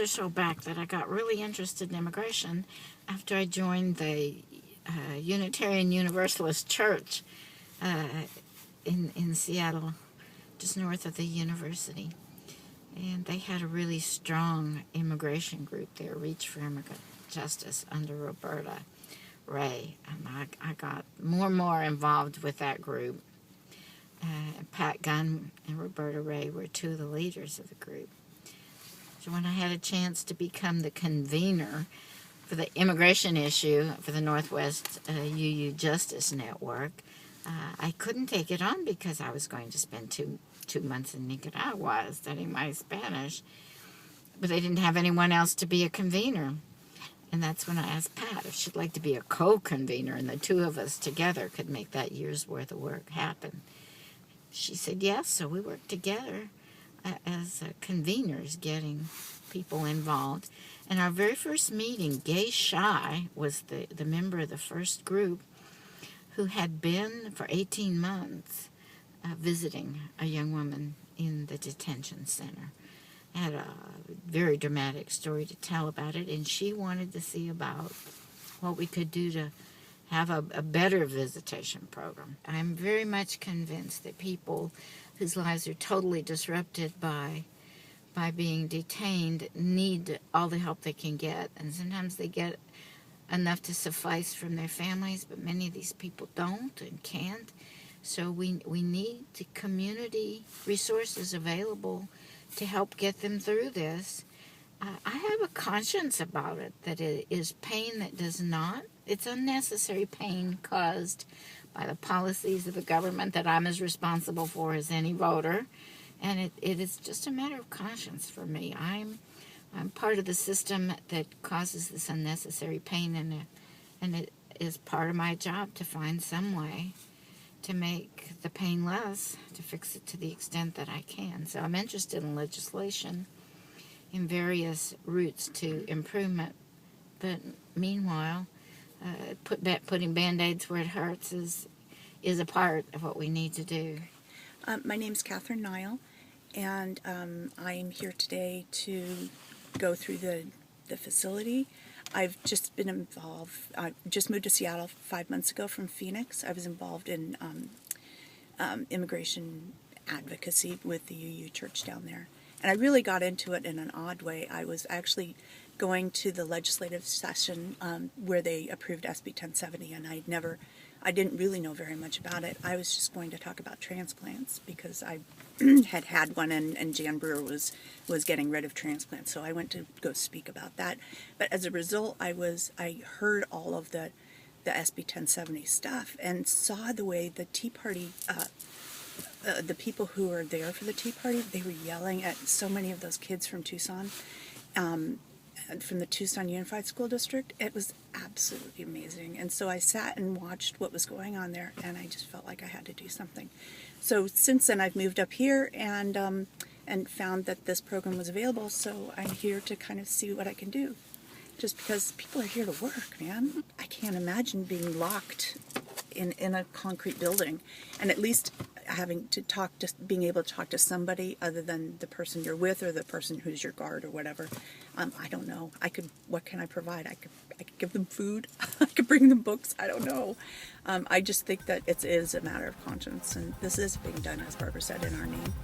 or so back that I got really interested in immigration after I joined the Unitarian Universalist Church in Seattle, just north of the university. And they had a really strong immigration group there, Reach for Immigrant Justice, under Roberta Ray. And I got more and more involved with that group. Pat Gunn and Roberta Ray were two of the leaders of the group. So when I had a chance to become the convener for the immigration issue for the Northwest UU Justice Network, I couldn't take it on because I was going to spend two months in Nicaragua studying my Spanish, but they didn't have anyone else to be a convener. And that's when I asked Pat if she'd like to be a co-convener, and the two of us together could make that year's worth of work happen. She said yes, so we worked together as conveners, getting people involved. And our very first meeting, Gay Shy was the member of the first group who had been for 18 months visiting a young woman in the detention center. Had a very dramatic story to tell about it, and she wanted to see about what we could do to have a better visitation program. I'm very much convinced that people whose lives are totally disrupted by being detained need all the help they can get, and sometimes they get enough to suffice from their families, but many of these people don't and can't. So we need the community resources available to help get them through this. I have a conscience about it, that it is pain that does not. It's unnecessary pain caused by the policies of the government that I'm as responsible for as any voter. And it is just a matter of conscience for me. I'm part of the system that causes this unnecessary pain, and it is part of my job to find some way to make the pain less, to fix it to the extent that I can. So I'm interested in legislation in various routes to improvement. But meanwhile, putting Band-Aids where it hurts is a part of what we need to do. My name's Catherine Nile, and I'm here today to go through the facility. I've just been involved. I just moved to Seattle 5 months ago from Phoenix. I was involved in immigration advocacy with the UU Church down there. And I really got into it in an odd way. I was actually going to the legislative session where they approved SB 1070, and I didn't really know very much about it. I was just going to talk about transplants because I had one, and Jan Brewer was getting rid of transplants, so I went to go speak about that. But as a result, I heard all of the SB 1070 stuff and saw the way the Tea Party, the people who were there for the Tea Party, they were yelling at so many of those kids from Tucson, from the Tucson Unified School District. It was absolutely amazing. And so I sat and watched what was going on there, and I just felt like I had to do something. So since then, I've moved up here and found that this program was available, so I'm here to kind of see what I can do. Just because people are here to work, man. I can't imagine being locked in a concrete building, and at least having to being able to talk to somebody other than the person you're with or the person who's your guard or whatever. I don't know. What can I provide? I could give them food. I could bring them books. I don't know. I just think that it is a matter of conscience, and this is being done, as Barbara said, in our name.